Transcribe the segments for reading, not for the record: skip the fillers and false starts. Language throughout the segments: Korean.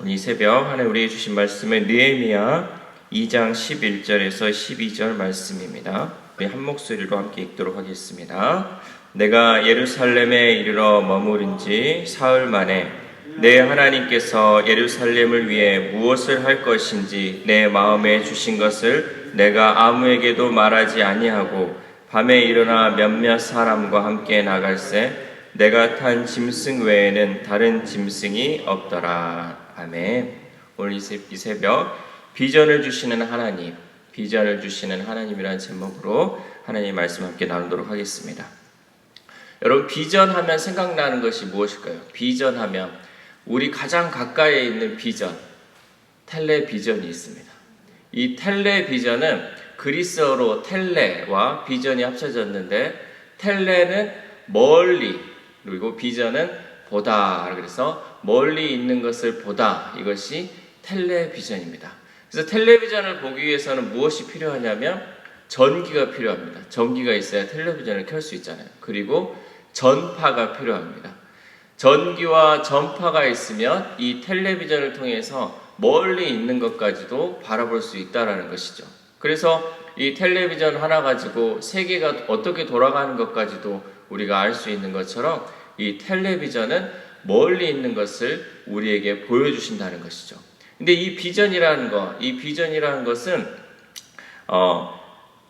이 새벽 하나님 우리에게 주신 말씀은 느헤미야 2장 11절에서 12절 말씀입니다. 우리 한 목소리로 함께 읽도록 하겠습니다. 내가 예루살렘에 이르러 머무른 지 사흘 만에 내 하나님께서 예루살렘을 위해 무엇을 할 것인지 내 마음에 주신 것을 내가 아무에게도 말하지 아니하고 밤에 일어나 몇몇 사람과 함께 나갈새 내가 탄 짐승 외에는 다른 짐승이 없더라. 아멘. 오늘 이 새벽 비전을 주시는 하나님, 비전을 주시는 하나님이라는 제목으로 하나님의 말씀 함께 나누도록 하겠습니다. 여러분, 비전하면 생각나는 것이 무엇일까요? 비전하면 우리 가장 가까이에 있는 비전, 텔레비전이 있습니다. 이 텔레비전은 그리스어로 텔레와 비전이 합쳐졌는데, 텔레는 멀리, 그리고 비전은 보다. 그래서 멀리 있는 것을 보다. 이것이 텔레비전입니다. 그래서 텔레비전을 보기 위해서는 무엇이 필요하냐면 전기가 필요합니다. 전기가 있어야 텔레비전을 켤 수 있잖아요. 그리고 전파가 필요합니다. 전기와 전파가 있으면 이 텔레비전을 통해서 멀리 있는 것까지도 바라볼 수 있다는 것이죠. 그래서 이 텔레비전 하나 가지고 세계가 어떻게 돌아가는 것까지도 우리가 알 수 있는 것처럼 이 텔레비전은 멀리 있는 것을 우리에게 보여주신다는 것이죠. 근데 이 비전이라는 것은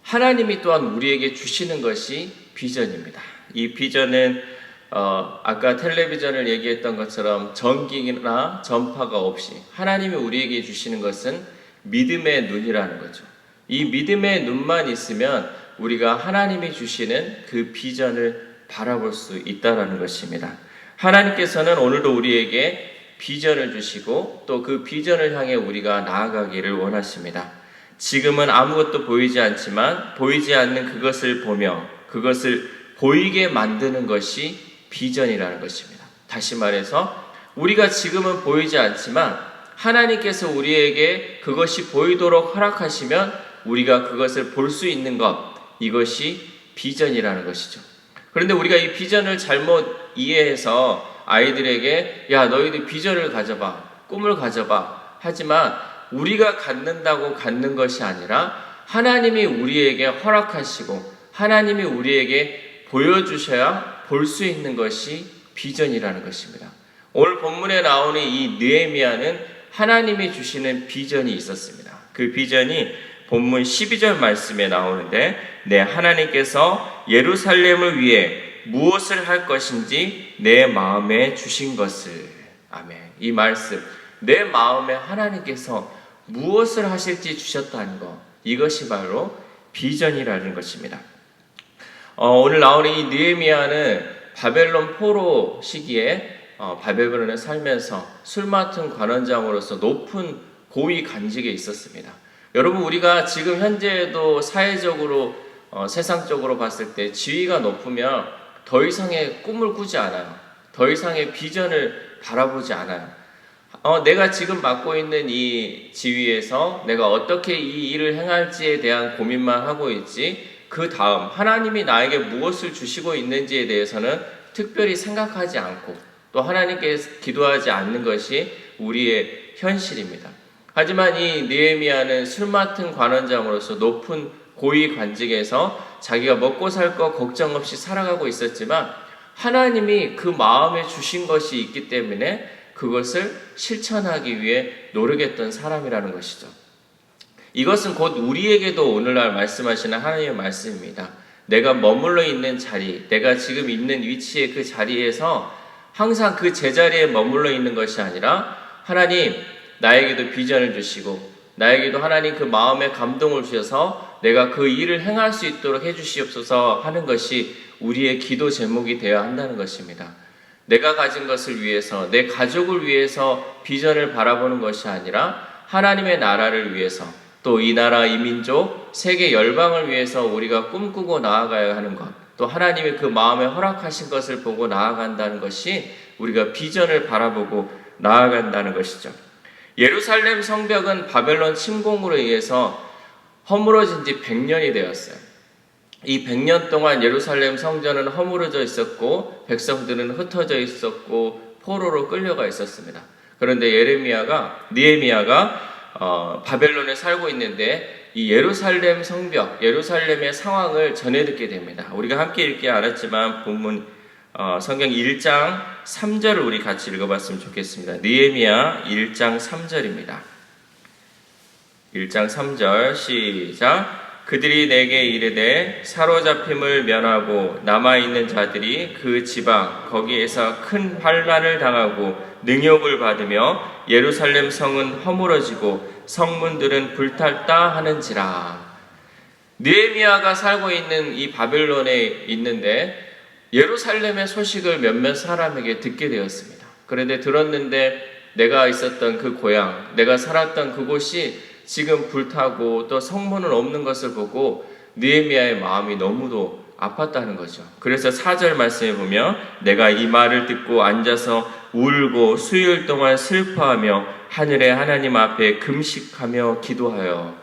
하나님이 또한 우리에게 주시는 것이 비전입니다. 이 비전은 아까 텔레비전을 얘기했던 것처럼 전기나 전파가 없이 하나님이 우리에게 주시는 것은 믿음의 눈이라는 거죠. 이 믿음의 눈만 있으면 우리가 하나님이 주시는 그 비전을 바라볼 수 있다는 것입니다. 하나님께서는 오늘도 우리에게 비전을 주시고 또 그 비전을 향해 우리가 나아가기를 원하십니다. 지금은 아무것도 보이지 않지만 보이지 않는 그것을 보며 그것을 보이게 만드는 것이 비전이라는 것입니다. 다시 말해서 우리가 지금은 보이지 않지만 하나님께서 우리에게 그것이 보이도록 허락하시면 우리가 그것을 볼 수 있는 것, 이것이 비전이라는 것이죠. 그런데 우리가 이 비전을 잘못 이해해서 아이들에게 야, 너희들 비전을 가져봐, 꿈을 가져봐 하지만 우리가 갖는다고 갖는 것이 아니라 하나님이 우리에게 허락하시고 하나님이 우리에게 보여주셔야 볼 수 있는 것이 비전이라는 것입니다. 오늘 본문에 나오는 이 느헤미야는 하나님이 주시는 비전이 있었습니다. 그 비전이 본문 12절 말씀에 나오는데 내 하나님께서 예루살렘을 위해 무엇을 할 것인지 내 마음에 주신 것을. 아멘. 이 말씀, 내 마음에 하나님께서 무엇을 하실지 주셨다는 것, 이것이 바로 비전이라는 것입니다. 오늘 나오는 이 느헤미야는 바벨론 포로 시기에 바벨론에 살면서 술 맡은 관원장으로서 높은 고위 간직에 있었습니다. 여러분, 우리가 지금 현재도 사회적으로 세상적으로 봤을 때 지위가 높으면 더 이상의 꿈을 꾸지 않아요. 더 이상의 비전을 바라보지 않아요. 내가 지금 맡고 있는 이 지위에서 내가 어떻게 이 일을 행할지에 대한 고민만 하고 있지, 그 다음 하나님이 나에게 무엇을 주시고 있는지에 대해서는 특별히 생각하지 않고 또 하나님께 기도하지 않는 것이 우리의 현실입니다. 하지만 이 느헤미야는 술 맡은 관원장으로서 높은 고위 관직에서 자기가 먹고 살 거 걱정 없이 살아가고 있었지만 하나님이 그 마음에 주신 것이 있기 때문에 그것을 실천하기 위해 노력했던 사람이라는 것이죠. 이것은 곧 우리에게도 오늘날 말씀하시는 하나님의 말씀입니다. 내가 머물러 있는 자리, 내가 지금 있는 위치의 그 자리에서 항상 그 제자리에 머물러 있는 것이 아니라 하나님, 나에게도 비전을 주시고 나에게도 하나님 그 마음에 감동을 주셔서 내가 그 일을 행할 수 있도록 해주시옵소서 하는 것이 우리의 기도 제목이 되어야 한다는 것입니다. 내가 가진 것을 위해서, 내 가족을 위해서 비전을 바라보는 것이 아니라 하나님의 나라를 위해서, 또 이 나라, 이 민족, 세계 열방을 위해서 우리가 꿈꾸고 나아가야 하는 것, 또 하나님의 그 마음에 허락하신 것을 보고 나아간다는 것이 우리가 비전을 바라보고 나아간다는 것이죠. 예루살렘 성벽은 바벨론 침공으로 의해서 허물어진 지 100년이 되었어요. 이 100년 동안 예루살렘 성전은 허물어져 있었고 백성들은 흩어져 있었고 포로로 끌려가 있었습니다. 그런데 느헤미야가 바벨론에 살고 있는데 이 예루살렘 성벽, 예루살렘의 상황을 전해 듣게 됩니다. 우리가 함께 읽기 알았지만 본문 성경 1장 3절을 우리 같이 읽어봤으면 좋겠습니다. 느헤미야 1장 3절입니다. 1장 3절 시작. 그들이 내게 이르되 사로잡힘을 면하고 남아있는 자들이 그 지방 거기에서 큰 환난을 당하고 능욕을 받으며 예루살렘 성은 허물어지고 성문들은 불탔다 하는지라. 느헤미야가 살고 있는 이 바벨론에 있는데 예루살렘의 소식을 몇몇 사람에게 듣게 되었습니다. 그런데 들었는데 내가 있었던 그 고향, 내가 살았던 그곳이 지금 불타고 또 성문은 없는 것을 보고 느헤미야의 마음이 너무도 아팠다는 거죠. 그래서 4절 말씀에 보면 내가 이 말을 듣고 앉아서 울고 수일 동안 슬퍼하며 하늘의 하나님 앞에 금식하며 기도하여.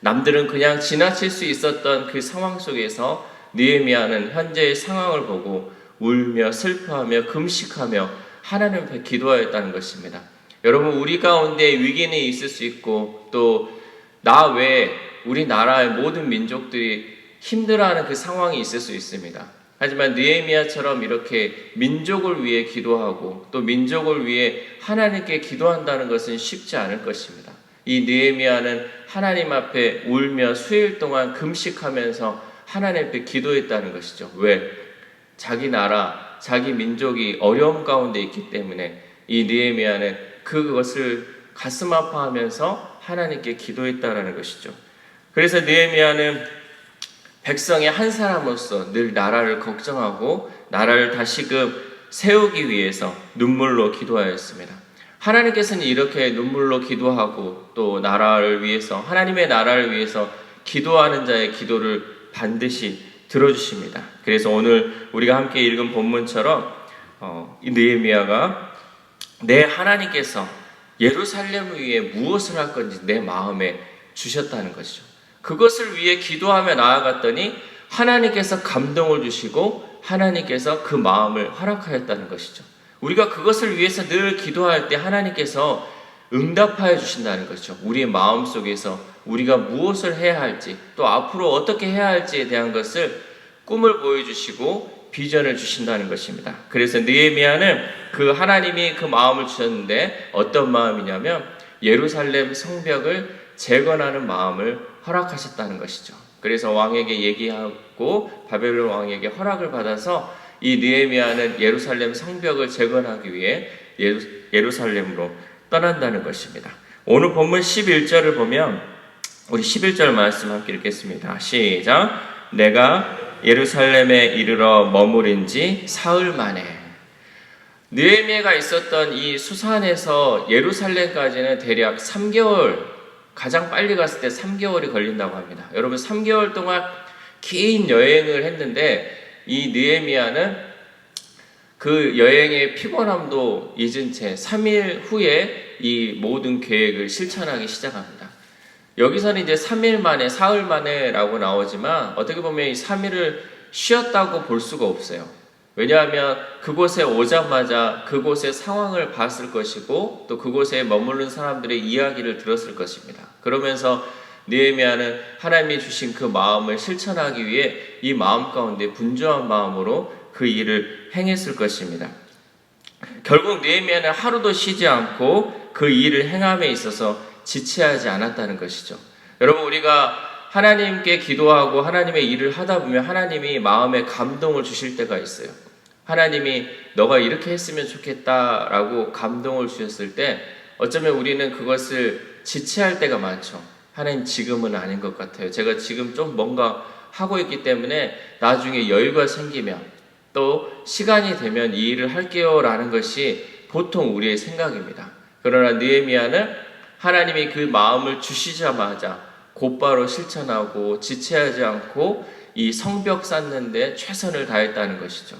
남들은 그냥 지나칠 수 있었던 그 상황 속에서 느헤미야는 현재의 상황을 보고 울며 슬퍼하며 금식하며 하나님 앞에 기도하였다는 것입니다. 여러분, 우리 가운데 위기는 있을 수 있고 또 나 외에 우리나라의 모든 민족들이 힘들어하는 그 상황이 있을 수 있습니다. 하지만 느헤미야처럼 이렇게 민족을 위해 기도하고 또 민족을 위해 하나님께 기도한다는 것은 쉽지 않을 것입니다. 이 느헤미야는 하나님 앞에 울며 수일 동안 금식하면서 하나님 앞에 기도했다는 것이죠. 왜? 자기 나라, 자기 민족이 어려움 가운데 있기 때문에 이 느헤미야는 그것을 가슴 아파하면서 하나님께 기도했다라는 것이죠. 그래서 느헤미야는 백성의 한 사람으로서 늘 나라를 걱정하고 나라를 다시금 세우기 위해서 눈물로 기도하였습니다. 하나님께서는 이렇게 눈물로 기도하고 또 나라를 위해서, 하나님의 나라를 위해서 기도하는 자의 기도를 반드시 들어주십니다. 그래서 오늘 우리가 함께 읽은 본문처럼 이 느헤미야가 내 하나님께서 예루살렘을 위해 무엇을 할 건지 내 마음에 주셨다는 것이죠. 그것을 위해 기도하며 나아갔더니 하나님께서 감동을 주시고 하나님께서 그 마음을 허락하였다는 것이죠. 우리가 그것을 위해서 늘 기도할 때 하나님께서 응답하여 주신다는 것이죠. 우리의 마음속에서 우리가 무엇을 해야 할지 또 앞으로 어떻게 해야 할지에 대한 것을 꿈을 보여주시고 비전을 주신다는 것입니다. 그래서 느헤미야는 그 하나님이 그 마음을 주셨는데 어떤 마음이냐면 예루살렘 성벽을 재건하는 마음을 허락하셨다는 것이죠. 그래서 왕에게 얘기하고 바벨론 왕에게 허락을 받아서 이 느헤미야는 예루살렘 성벽을 재건하기 위해 예루살렘으로 떠난다는 것입니다. 오늘 본문 11절을 보면 우리 11절 말씀 함께 읽겠습니다. 시작. 내가 예루살렘에 이르러 머무른 지 사흘 만에. 느헤미야가 있었던 이 수산에서 예루살렘까지는 대략 3개월, 가장 빨리 갔을 때 3개월이 걸린다고 합니다. 여러분, 3개월 동안 긴 여행을 했는데 이 느헤미야는 그 여행의 피곤함도 잊은 채 3일 후에 이 모든 계획을 실천하기 시작합니다. 여기서는 이제 3일 만에, 사흘 만에라고 나오지만 어떻게 보면 이 3일을 쉬었다고 볼 수가 없어요. 왜냐하면 그곳에 오자마자 그곳의 상황을 봤을 것이고 또 그곳에 머무른 사람들의 이야기를 들었을 것입니다. 그러면서 느헤미야는 하나님이 주신 그 마음을 실천하기 위해 이 마음 가운데 분주한 마음으로 그 일을 행했을 것입니다. 결국 느헤미야는 하루도 쉬지 않고 그 일을 행함에 있어서 지체하지 않았다는 것이죠. 여러분, 우리가 하나님께 기도하고 하나님의 일을 하다 보면 하나님이 마음에 감동을 주실 때가 있어요. 하나님이 너가 이렇게 했으면 좋겠다라고 감동을 주셨을 때 어쩌면 우리는 그것을 지체할 때가 많죠. 하나님, 지금은 아닌 것 같아요. 제가 지금 좀 뭔가 하고 있기 때문에 나중에 여유가 생기면 또 시간이 되면 이 일을 할게요 라는 것이 보통 우리의 생각입니다. 그러나 느헤미야는 하나님이 그 마음을 주시자마자 곧바로 실천하고 지체하지 않고 이 성벽 쌓는데 최선을 다했다는 것이죠.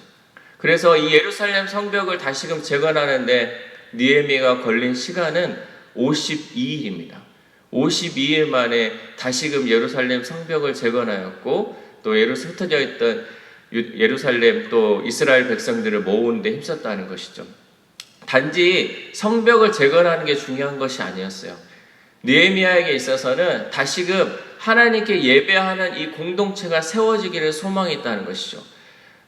그래서 이 예루살렘 성벽을 다시금 재건하는데 느헤미야가 걸린 시간은 52일입니다. 52일 만에 다시금 예루살렘 성벽을 재건하였고 또 흩어져 있던 예루살렘 또 이스라엘 백성들을 모으는 데 힘썼다는 것이죠. 단지 성벽을 재건하는 게 중요한 것이 아니었어요. 느헤미야에게 있어서는 다시금 하나님께 예배하는 이 공동체가 세워지기를 소망했다는 것이죠.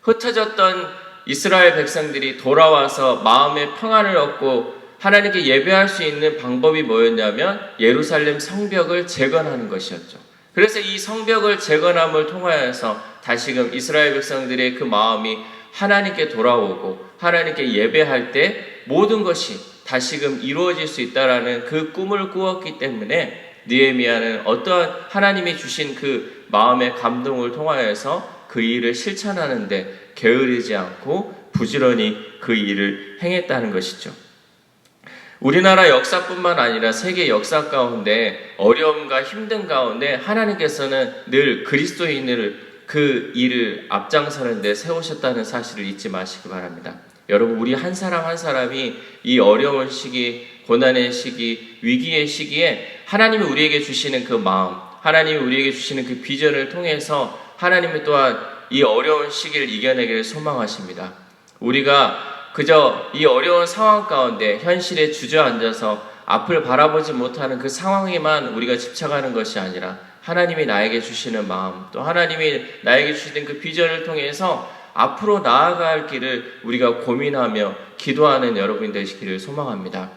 흩어졌던 이스라엘 백성들이 돌아와서 마음의 평안을 얻고 하나님께 예배할 수 있는 방법이 뭐였냐면 예루살렘 성벽을 재건하는 것이었죠. 그래서 이 성벽을 재건함을 통하여서 다시금 이스라엘 백성들의 그 마음이 하나님께 돌아오고 하나님께 예배할 때 모든 것이 다시금 이루어질 수 있다라는 그 꿈을 꾸었기 때문에 느헤미야는 어떠한 하나님이 주신 그 마음의 감동을 통하여서 그 일을 실천하는데 게으르지 않고 부지런히 그 일을 행했다는 것이죠. 우리나라 역사뿐만 아니라 세계 역사 가운데 어려움과 힘든 가운데 하나님께서는 늘 그리스도인을 그 일을 앞장서는 데 세우셨다는 사실을 잊지 마시기 바랍니다. 여러분, 우리 한 사람 한 사람이 이 어려운 시기, 고난의 시기, 위기의 시기에 하나님이 우리에게 주시는 그 마음, 하나님이 우리에게 주시는 그 비전을 통해서 하나님이 또한 이 어려운 시기를 이겨내기를 소망하십니다. 우리가 그저 이 어려운 상황 가운데 현실에 주저앉아서 앞을 바라보지 못하는 그 상황에만 우리가 집착하는 것이 아니라 하나님이 나에게 주시는 마음, 또 하나님이 나에게 주시는 그 비전을 통해서 앞으로 나아갈 길을 우리가 고민하며 기도하는 여러분이 되시기를 소망합니다.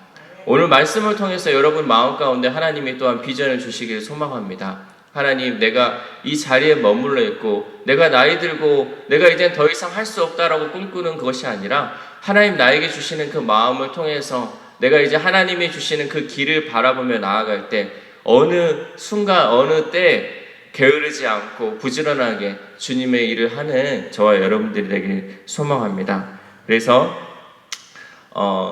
오늘 말씀을 통해서 여러분 마음 가운데 하나님이 또한 비전을 주시기를 소망합니다. 하나님, 내가 이 자리에 머물러 있고 내가 나이 들고 내가 이젠 더 이상 할 수 없다라고 꿈꾸는 것이 아니라 하나님 나에게 주시는 그 마음을 통해서 내가 이제 하나님이 주시는 그 길을 바라보며 나아갈 때 어느 순간 어느 때 게으르지 않고 부지런하게 주님의 일을 하는 저와 여러분들이 되길 소망합니다. 그래서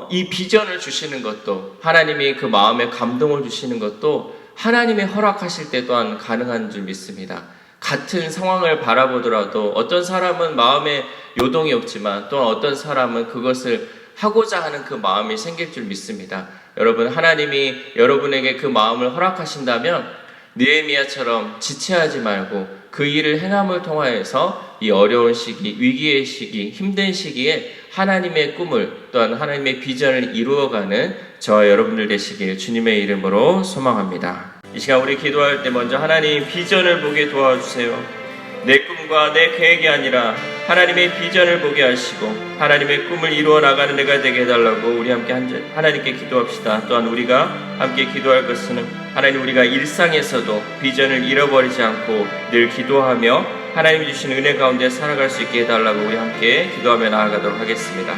이 비전을 주시는 것도 하나님이 그 마음에 감동을 주시는 것도 하나님이 허락하실 때 또한 가능한 줄 믿습니다. 같은 상황을 바라보더라도 어떤 사람은 마음에 요동이 없지만 또 어떤 사람은 그것을 하고자 하는 그 마음이 생길 줄 믿습니다. 여러분, 하나님이 여러분에게 그 마음을 허락하신다면 느헤미야처럼 지체하지 말고 그 일을 행함을 통하여서 이 어려운 시기, 위기의 시기, 힘든 시기에 하나님의 꿈을 또한 하나님의 비전을 이루어가는 저와 여러분들 되시길 주님의 이름으로 소망합니다. 이 시간 우리 기도할 때 먼저 하나님 비전을 보게 도와주세요. 내 꿈과 내 계획이 아니라 하나님의 비전을 보게 하시고 하나님의 꿈을 이루어 나가는 내가 되게 해달라고 우리 함께 하나님께 기도합시다. 또한 우리가 함께 기도할 것은 하나님, 우리가 일상에서도 비전을 잃어버리지 않고 늘 기도하며 하나님이 주신 은혜 가운데 살아갈 수 있게 해달라고 우리 함께 기도하며 나아가도록 하겠습니다.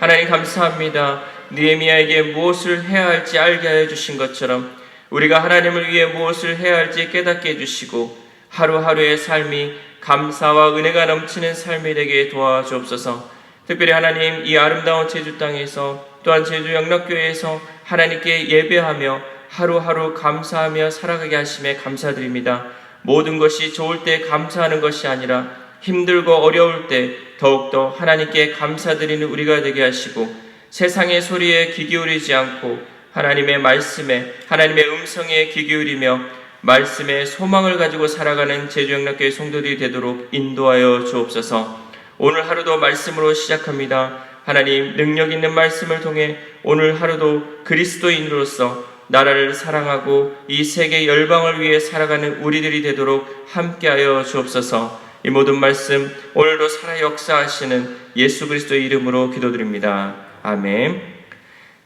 하나님, 감사합니다. 느헤미야에게 무엇을 해야 할지 알게 해주신 것처럼 우리가 하나님을 위해 무엇을 해야 할지 깨닫게 해주시고 하루하루의 삶이 감사와 은혜가 넘치는 삶이 되게 도와주옵소서. 특별히 하나님, 이 아름다운 제주 땅에서 또한 제주 영락교회에서 하나님께 예배하며 하루하루 감사하며 살아가게 하심에 감사드립니다. 모든 것이 좋을 때 감사하는 것이 아니라 힘들고 어려울 때 더욱더 하나님께 감사드리는 우리가 되게 하시고 세상의 소리에 귀 기울이지 않고 하나님의 말씀에, 하나님의 음성에 귀 기울이며 말씀의 소망을 가지고 살아가는 제주영락교회 성도들이 되도록 인도하여 주옵소서. 오늘 하루도 말씀으로 시작합니다. 하나님, 능력 있는 말씀을 통해 오늘 하루도 그리스도인으로서 나라를 사랑하고 이 세계 열방을 위해 살아가는 우리들이 되도록 함께하여 주옵소서. 이 모든 말씀 오늘도 살아 역사하시는 예수 그리스도의 이름으로 기도드립니다. 아멘.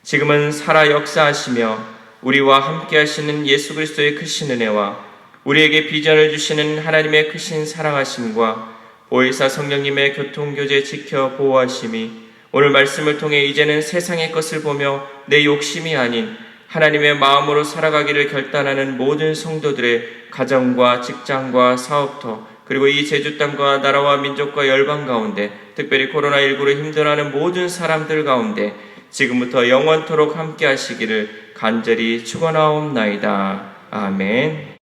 지금은 살아 역사하시며 우리와 함께 하시는 예수 그리스도의 크신 은혜와 우리에게 비전을 주시는 하나님의 크신 사랑하심과 보혜사 성령님의 교통교제 지켜 보호하심이 오늘 말씀을 통해 이제는 세상의 것을 보며 내 욕심이 아닌 하나님의 마음으로 살아가기를 결단하는 모든 성도들의 가정과 직장과 사업터 그리고 이 제주 땅과 나라와 민족과 열방 가운데 특별히 코로나19로 힘들어하는 모든 사람들 가운데 지금부터 영원토록 함께 하시기를 간절히 축원하옵나이다. 아멘.